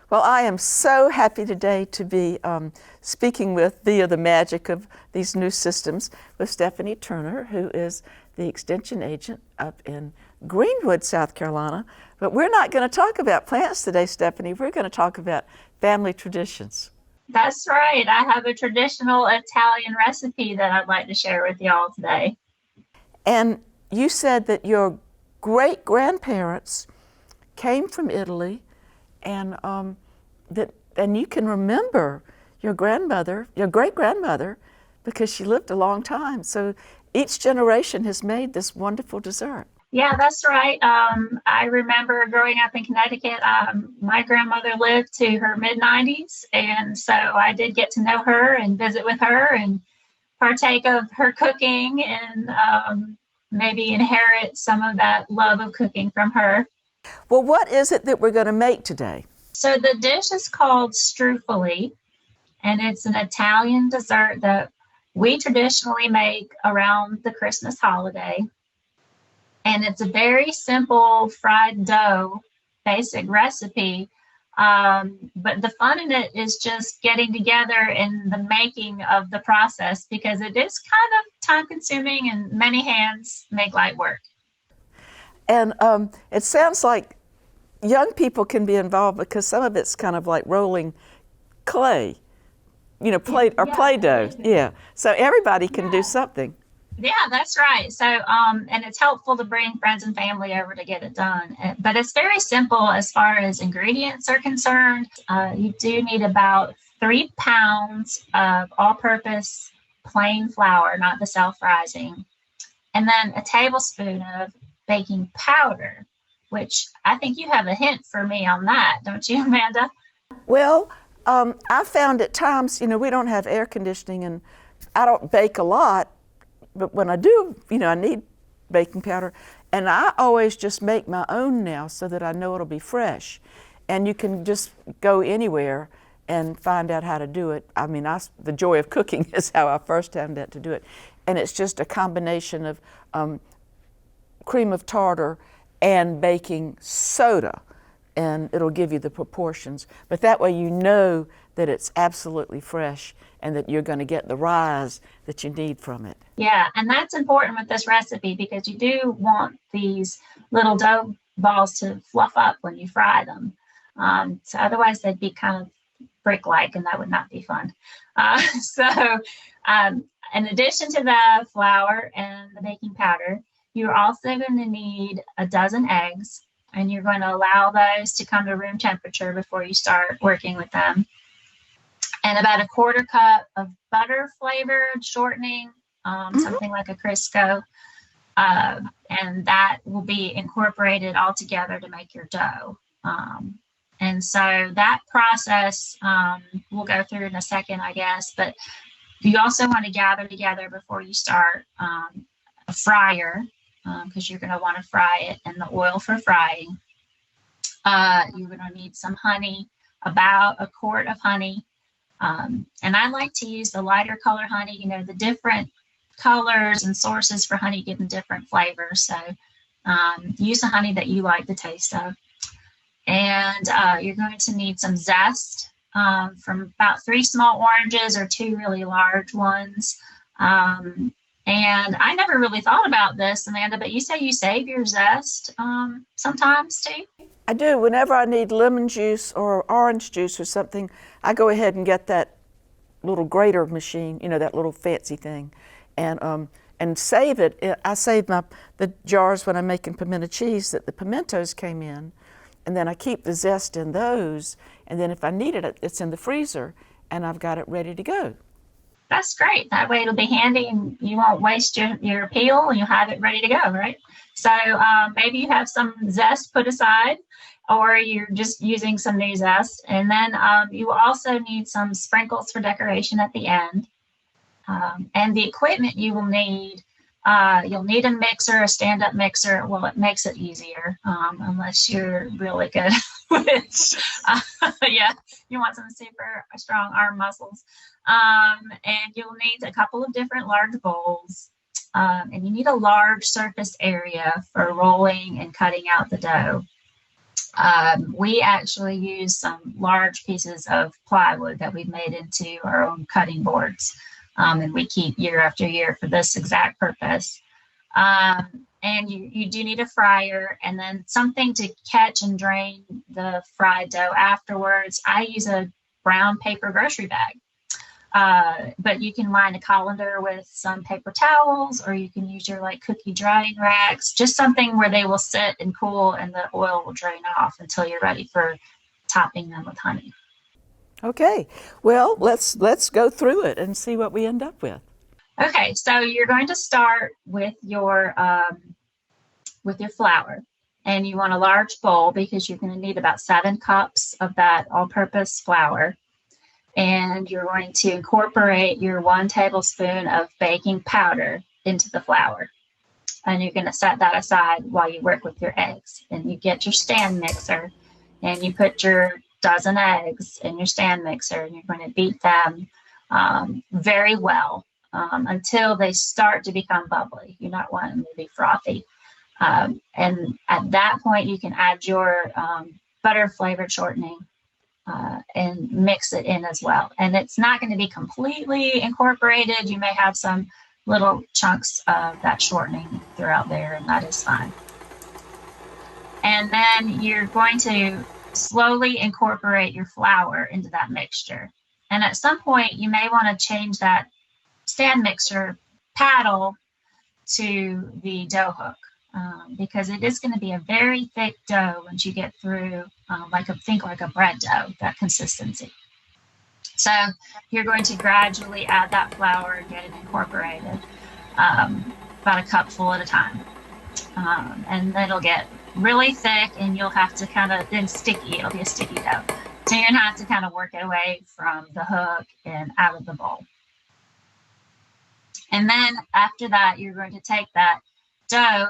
Well, I am so happy today to be speaking with, via the magic of these new systems, with Stephanie Turner, who is the extension agent up in Greenwood, South Carolina. But we're not going to talk about plants today, Stephanie. We're going to talk about family traditions. That's right. I have a traditional Italian recipe that I'd like to share with y'all today. And you said that your great grandparents came from Italy, and and you can remember your grandmother, your great grandmother, because she lived a long time. So each generation has made this wonderful dessert. Yeah, that's right. I remember growing up in Connecticut. My grandmother lived to her mid-90s, and so I did get to know her and visit with her and partake of her cooking and maybe inherit some of that love of cooking from her. Well, what is it that we're going to make today? So the dish is called Struffoli, and it's an Italian dessert that we traditionally make around the Christmas holiday. And it's a very simple fried dough, basic recipe. But the fun in it is just getting together and the making of the process, because it is kind of time consuming and many hands make light work. And it sounds like young people can be involved because some of it's kind of like rolling clay, Play-Doh. Yeah. So everybody can do something. Yeah, that's right. So, and it's helpful to bring friends and family over to get it done. But it's very simple as far as ingredients are concerned. You do need about 3 pounds of all-purpose plain flour, not the self-rising, and then a tablespoon of baking powder, which I think you have a hint for me on that, don't you, Amanda? Well, I found at times, we don't have air conditioning, and I don't bake a lot. But when I do, I need baking powder. And I always just make my own now so that I know it'll be fresh. And you can just go anywhere and find out how to do it. I mean, the joy of cooking is how I first found out to do it. And it's just a combination of cream of tartar and baking soda. And it'll give you the proportions. But that way you know that it's absolutely fresh and that you're going to get the rise that you need from it. Yeah, and that's important with this recipe because you do want these little dough balls to fluff up when you fry them. So otherwise they'd be kind of brick-like, and that would not be fun. In addition to the flour and the baking powder, you're also going to need a dozen eggs, and you're going to allow those to come to room temperature before you start working with them. And about a 1/4 cup of butter flavored shortening, something like a Crisco. And that will be incorporated all together to make your dough. And so that process we'll go through in a second, I guess. But you also want to gather together before you start a fryer, because you're going to want to fry it in the oil for frying. You're going to need some honey, about a quart of honey. And I like to use the lighter color honey. The different colors and sources for honey give them different flavors. So use the honey that you like the taste of. And you're going to need some zest from about 3 small oranges or 2 really large ones. And I never really thought about this, Amanda, but you say you save your zest sometimes too? I do. Whenever I need lemon juice or orange juice or something, I go ahead and get that little grater machine, that little fancy thing, and save it. I save the jars when I'm making pimento cheese that the pimentos came in, and then I keep the zest in those, and then if I need it, it's in the freezer, and I've got it ready to go. That's great. That way it'll be handy and you won't waste your peel, and you'll have it ready to go, right? So maybe you have some zest put aside, or you're just using some new zest. And then you also need some sprinkles for decoration at the end. And the equipment you will need, you'll need a mixer, a stand-up mixer. Well, it makes it easier, unless you're really good with yeah, you want some super strong arm muscles. And you'll need a couple of different large bowls. And you need a large surface area for rolling and cutting out the dough. We actually use some large pieces of plywood that we've made into our own cutting boards, and we keep year after year for this exact purpose. And you do need a fryer and then something to catch and drain the fried dough afterwards. I use a brown paper grocery bag. But you can line a colander with some paper towels, or you can use your like cookie drying racks, just something where they will sit and cool and the oil will drain off until you're ready for topping them with honey. Okay, well, let's go through it and see what we end up with. Okay, so you're going to start with your flour, and you want a large bowl because you're going to need about 7 cups of that all-purpose flour. And you're going to incorporate your 1 tablespoon of baking powder into the flour. And you're going to set that aside while you work with your eggs. And you get your stand mixer and you put your dozen eggs in your stand mixer, and you're going to beat them very well until they start to become bubbly. You're not wanting them to be frothy. And at that point, you can add your butter flavored shortening and mix it in as well. And it's not going to be completely incorporated. You may have some little chunks of that shortening throughout there, and that is fine. And then you're going to slowly incorporate your flour into that mixture. And at some point, you may want to change that stand mixer paddle to the dough hook. Because it is going to be a very thick dough once you get through, like a bread dough, that consistency. So you're going to gradually add that flour and get it incorporated, about a cupful at a time. And then it'll get really thick, and you'll have to then sticky. It'll be a sticky dough. So you're going to have to kind of work it away from the hook and out of the bowl. And then after that, you're going to take that dough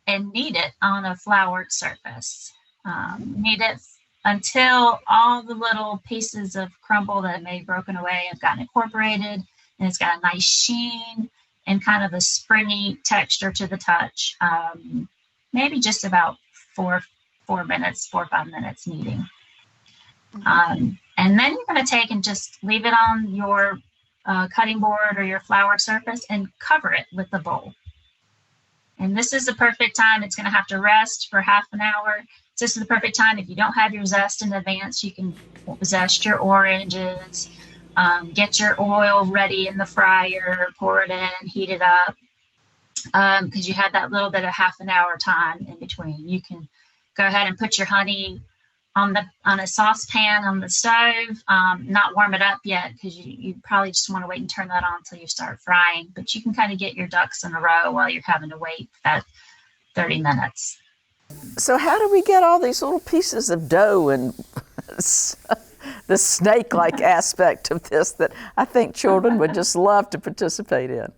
and knead it on a floured surface. Knead it until all the little pieces of crumble that may have broken away have gotten incorporated, and it's got a nice sheen and kind of a springy texture to the touch. Maybe just about 4 or 5 minutes kneading. And then you're going to take and just leave it on your cutting board or your floured surface and cover it with the bowl. And this is the perfect time. It's going to have to rest for half an hour. This is the perfect time. If you don't have your zest in advance, you can zest your oranges, get your oil ready in the fryer, pour it in, heat it up. Because you have that little bit of half an hour time in between. You can go ahead and put your honey on a saucepan on the stove, not warm it up yet, because you probably just want to wait and turn that on until you start frying. But you can kind of get your ducks in a row while you're having to wait that 30 minutes. So how do we get all these little pieces of dough and the snake-like aspect of this that I think children would just love to participate in?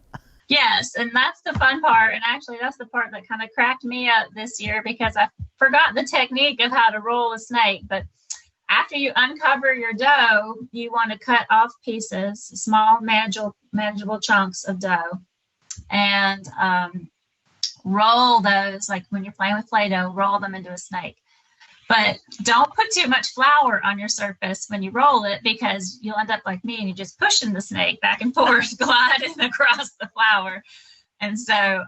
Yes, and that's the fun part. And actually, that's the part that kind of cracked me up this year, because I forgot the technique of how to roll a snake. But after you uncover your dough, you want to cut off pieces, small, manageable chunks of dough, and roll those, like when you're playing with Play-Doh, roll them into a snake. But don't put too much flour on your surface when you roll it, because you'll end up like me and you're just pushing the snake back and forth, gliding across the flour. And so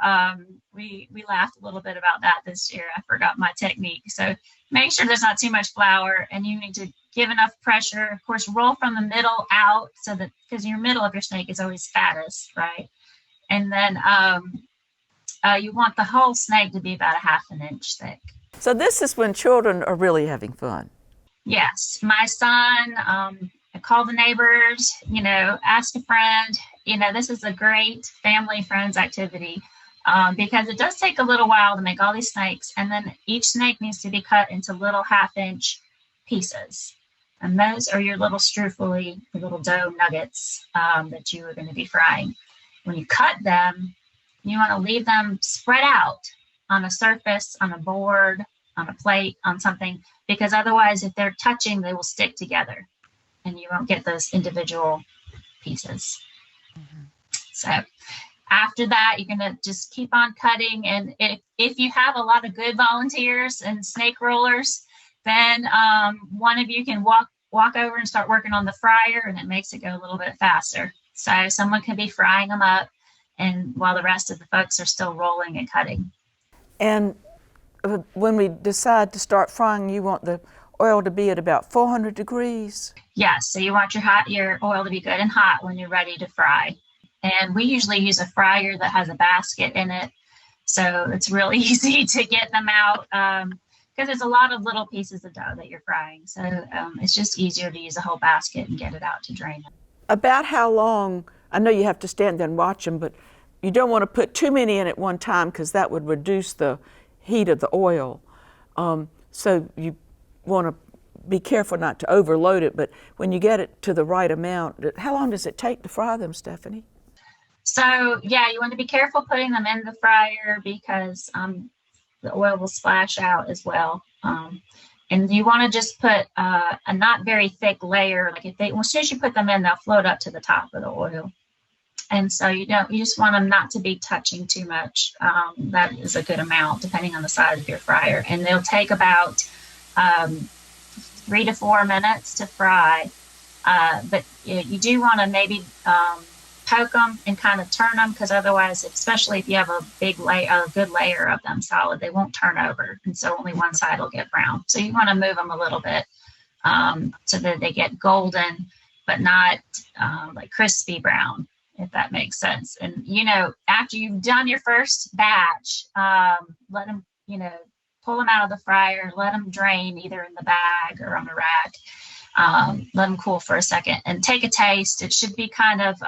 we laughed a little bit about that this year. I forgot my technique. So make sure there's not too much flour, and you need to give enough pressure. Of course, roll from the middle out, so that, because your middle of your snake is always fattest, right? And then you want the whole snake to be about a ½ an inch thick. So this is when children are really having fun. Yes. My son, I call the neighbors, ask a friend. This is a great family friends activity, because it does take a little while to make all these snakes. And then each snake needs to be cut into little ½ pieces. And those are your little stroofali, the little dough nuggets that you are going to be frying. When you cut them, you want to leave them spread out on a surface, on a board, on a plate, on something, because otherwise, if they're touching, they will stick together and you won't get those individual pieces. Mm-hmm. So after that, you're going to just keep on cutting. And if you have a lot of good volunteers and snake rollers, then one of you can walk over and start working on the fryer, and it makes it go a little bit faster. So someone can be frying them up, and while the rest of the folks are still rolling and cutting. And when we decide to start frying, you want the oil to be at about 400 degrees? Yes, so you want your oil to be good and hot when you're ready to fry. And we usually use a fryer that has a basket in it, so it's real easy to get them out because there's a lot of little pieces of dough that you're frying. So it's just easier to use a whole basket and get it out to drain it. About how long? I know you have to stand there and watch them, but you don't want to put too many in at one time because that would reduce the heat of the oil. So you want to be careful not to overload it, but when you get it to the right amount, how long does it take to fry them, Stephanie? So yeah, you want to be careful putting them in the fryer because the oil will splash out as well. And you want to just put a not very thick layer. Like as soon as you put them in, they'll float up to the top of the oil. And so you just want them not to be touching too much. That is a good amount depending on the size of your fryer. And they'll take about 3 to 4 minutes to fry. But you do want to maybe poke them and kind of turn them, because otherwise, especially if you have a good layer of them solid, they won't turn over, and so only one side will get brown. So you want to move them a little bit so that they get golden, but not like crispy brown, if that makes sense. And after you've done your first batch, let them pull them out of the fryer, let them drain either in the bag or on the rack. Let them cool for a second and take a taste. It should be kind of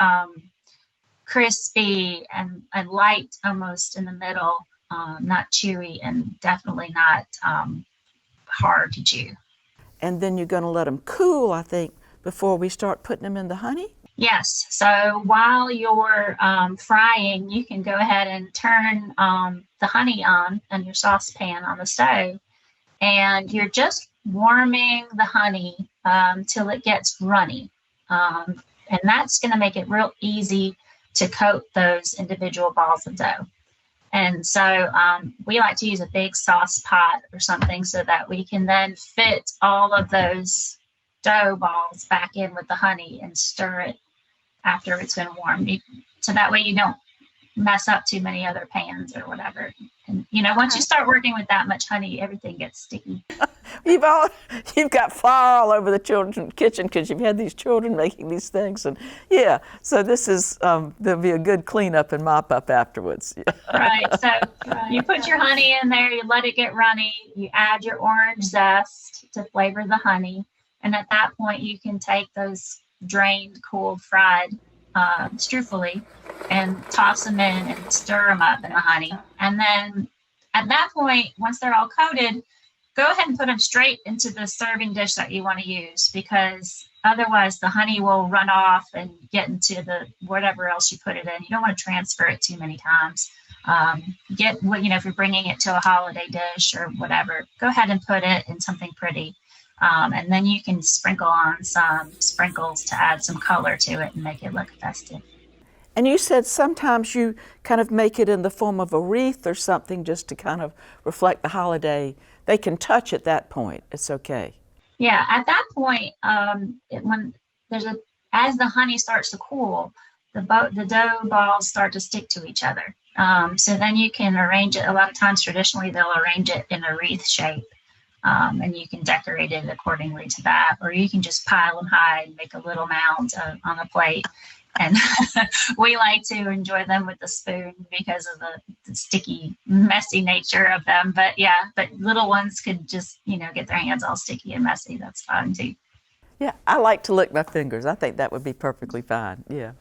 crispy and light almost in the middle, not chewy and definitely not hard to chew. And then you're going to let them cool, I think, before we start putting them in the honey? Yes. So while you're frying, you can go ahead and turn the honey on in your saucepan on the stove, and you're just warming the honey till it gets runny. And that's going to make it real easy to coat those individual balls of dough. And so we like to use a big sauce pot or something so that we can then fit all of those dough balls back in with the honey and stir it after it's been warmed. So that way you don't mess up too many other pans or whatever. And once you start working with that much honey, everything gets sticky. You've got flour all over the children's kitchen because you've had these children making these things, and so this is there'll be a good cleanup and mop up afterwards. Right. So you put your honey in there, you let it get runny, you add your orange zest to flavor the honey, and at that point you can take those drained, cooled, fried Struffoli and toss them in and stir them up in the honey. And then at that point, once they're all coated, go ahead and put them straight into the serving dish that you want to use, because otherwise the honey will run off and get into the whatever else you put it in. You don't want to transfer it too many times. If you're bringing it to a holiday dish or whatever, go ahead and put it in something pretty. And then you can sprinkle on some sprinkles to add some color to it and make it look festive. And you said sometimes you kind of make it in the form of a wreath or something just to kind of reflect the holiday. They can touch at that point. It's okay. Yeah, at that point, as the honey starts to cool, the dough balls start to stick to each other. So then you can arrange it. A lot of times, traditionally, they'll arrange it in a wreath shape. And you can decorate it accordingly to that, or you can just pile them high and make a little mound on a plate. And we like to enjoy them with the spoon because of the sticky, messy nature of them. But little ones could just, get their hands all sticky and messy. That's fine too. Yeah, I like to lick my fingers. I think that would be perfectly fine. Yeah,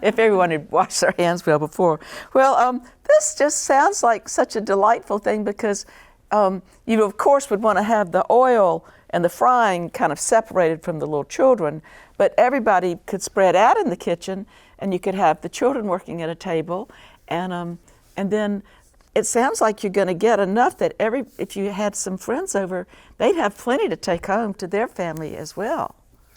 if everyone had washed their hands well before. Well, this just sounds like such a delightful thing because you, of course, would want to have the oil and the frying kind of separated from the little children, but everybody could spread out in the kitchen, and you could have the children working at a table, and then it sounds like you're going to get enough that if you had some friends over, they'd have plenty to take home to their family as well.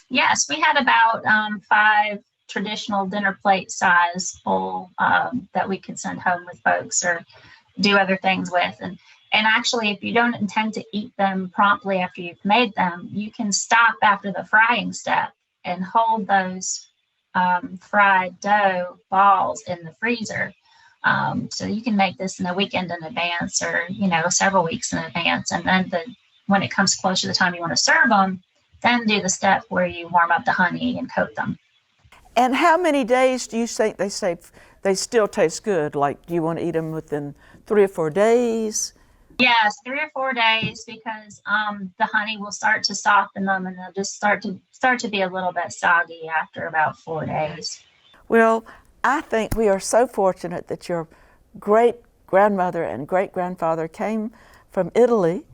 Yes, we had about 5 traditional dinner plate size full that we could send home with folks or do other things with. And And actually, if you don't intend to eat them promptly after you've made them, you can stop after the frying step and hold those fried dough balls in the freezer. So you can make this in a weekend in advance, or several weeks in advance, and then when it comes closer to the time you want to serve them, then do the step where you warm up the honey and coat them. And how many days do you think they still taste good? Like, do you want to eat them within 3 or 4 days? Yes, 3 or 4 days, because the honey will start to soften them, and they'll just start to be a little bit soggy after about 4 days. Well, I think we are so fortunate that your great grandmother and great grandfather came from Italy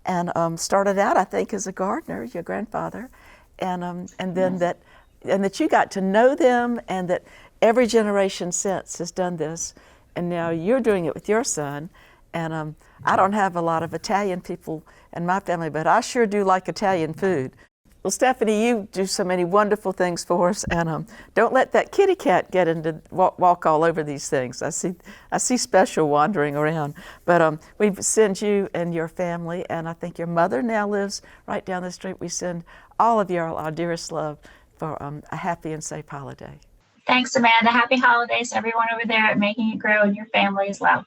and started out, I think, as a gardener, your grandfather, and then Yes. that you got to know them, and that every generation since has done this, and now you're doing it with your son. And I don't have a lot of Italian people in my family, but I sure do like Italian food. Well, Stephanie, you do so many wonderful things for us, and don't let that kitty cat get into walk all over these things. I see Special wandering around, but we send you and your family, and I think your mother now lives right down the street. We send all of you our dearest love for a happy and safe holiday. Thanks, Amanda. Happy holidays to everyone over there at Making It Grow, and your family as well.